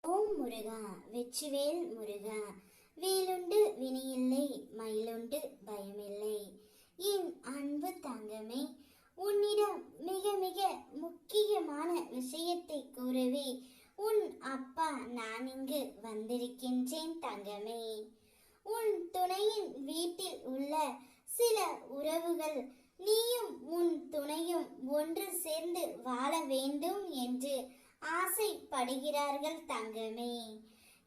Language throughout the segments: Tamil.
ஓம் முருகா வெற்றிவேல் முருகா, வேலுண்டு வினையில்லை, மயிலுண்டு பயமில்லை. என் அன்பு தங்கமே, உன்னிடம் மிக மிக முக்கியமான விஷயத்தை கூறவே உன் அப்பா நான் இங்கு வந்திருக்கின்றேன் தங்கமே. உன் துணையின் வீட்டில் உள்ள சில உறவுகள் நீயும் உன் துணையும் ஒன்று சேர்ந்து வாழ வேண்டும் என்று ஆசைப்படுகிறார்கள் தங்கமே.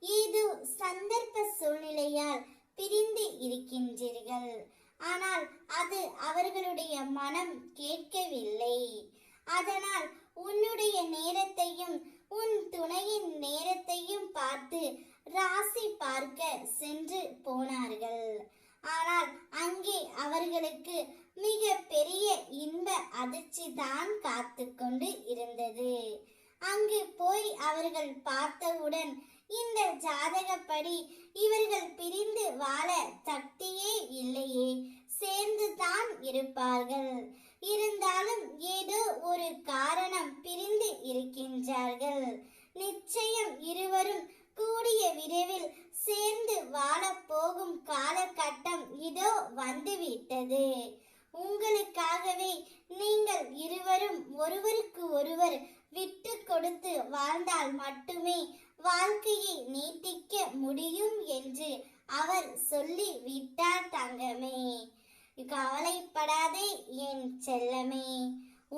ஏதோ சந்தர்ப்ப சூழ்நிலையால் பிரிந்து இருக்கின்றீர்கள். ஆனால் அது அவர்களுடைய மனம் கேட்கவில்லை. அதனால் உன்னுடைய நேரத்தையும் உன் துணையின் நேரத்தையும் பார்த்து ராசி பார்க்க சென்று போனார்கள். ஆனால் அங்கே அவர்களுக்கு மிக பெரிய இன்ப அதிர்ச்சி தான் காத்து கொண்டு இருந்தது. அங்கு போய் அவர்கள் பார்த்தவுடன் இந்த ஜாதகப்படி இவர்கள் பிரிந்து வாழ சக்தியே இல்லையே, சேர்ந்து தான் இருப்பார்கள். இருந்தாலும் ஏதோ ஒரு காரணம் பிரிந்து இருக்கின்றார்கள். நிச்சயம் இருவரும் கூடிய விரைவில் சேர்ந்து வாழ போகும் காலகட்டம் இதோ வந்துவிட்டது. உங்களுக்காகவே நீங்கள் இருவரும் ஒருவருக்கு ஒருவர் விட்டு கொடுத்து வாழ்ந்தால் மட்டுமே வாழ்க்கையை நீட்டிக்க முடியும் என்று அவர் சொல்லி விட்டார் தங்கமே. கவலைப்படாதே என் செல்லமே.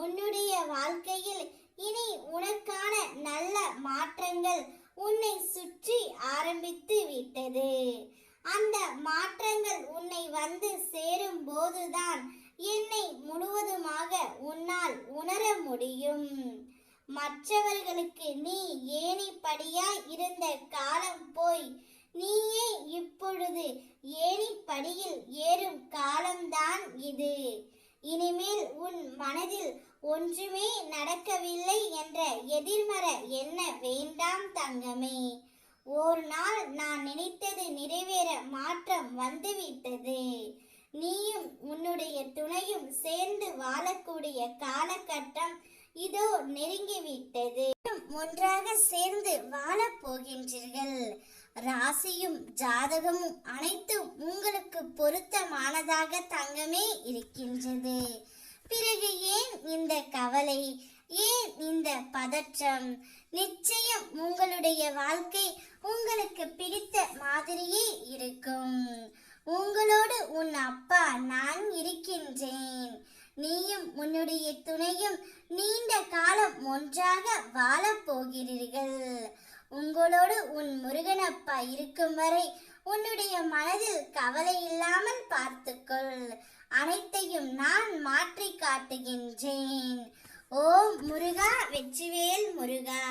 உன்னுடைய வாழ்க்கையில் இனி உனக்கான நல்ல மாற்றங்கள் உன்னை சுற்றி ஆரம்பித்து விட்டது. அந்த மாற்றங்கள் உன்னை வந்து சேரும் போதுதான் என்னை முழுவதுமாக உன்னால் உணர முடியும். மற்றவர்களுக்கு நீ ஏணிப்படியாய் இருந்த காலம் போய் நீயே இப்பொழுது ஏணிப்படியில் ஏறும் காலம்தான் இது. இனிமேல் உன் மனதில் ஒன்றுமே நடக்கவில்லை என்ற எதிர்மறை எண்ண வேண்டாம் தங்கமே. ஒரு நாள் நான் நினைத்தது நிறைவேற மாற்றம் வந்துவிட்டது. நீயும் உன்னுடைய துணையும் சேர்ந்து வாழக்கூடிய காலகட்டம் இதோ நெருங்கிவிட்டது. ஒன்றாக சேர்ந்து வாழ போகின்றீர்கள். ராசியும் ஜாதகமும் அனைத்தும் உங்களுக்கு பொருத்தமானதாக தங்கமே இருக்கின்றது. பிறகு ஏன் இந்த கவலை, ஏன் இந்த பதற்றம்? நிச்சயம் உங்களுடைய வாழ்க்கை உங்களுக்கு பிடித்த மாதிரியே இருக்கும். உங்களோடு உன் அப்பா நான் இருக்கின்றேன். நீயும் உன்னுடைய துணையும் நீண்ட காலம் ஒன்றாக வாழ போகிறீர்கள். உங்களோடு உன் முருகனப்பா இருக்கும் வரை உன்னுடைய மனதில் கவலை இல்லாமல் பார்த்துக்கொள். அனைத்தையும் நான் மாற்றி காட்டுகின்றேன். ஓம் முருகா வெற்றிவேல் முருகா.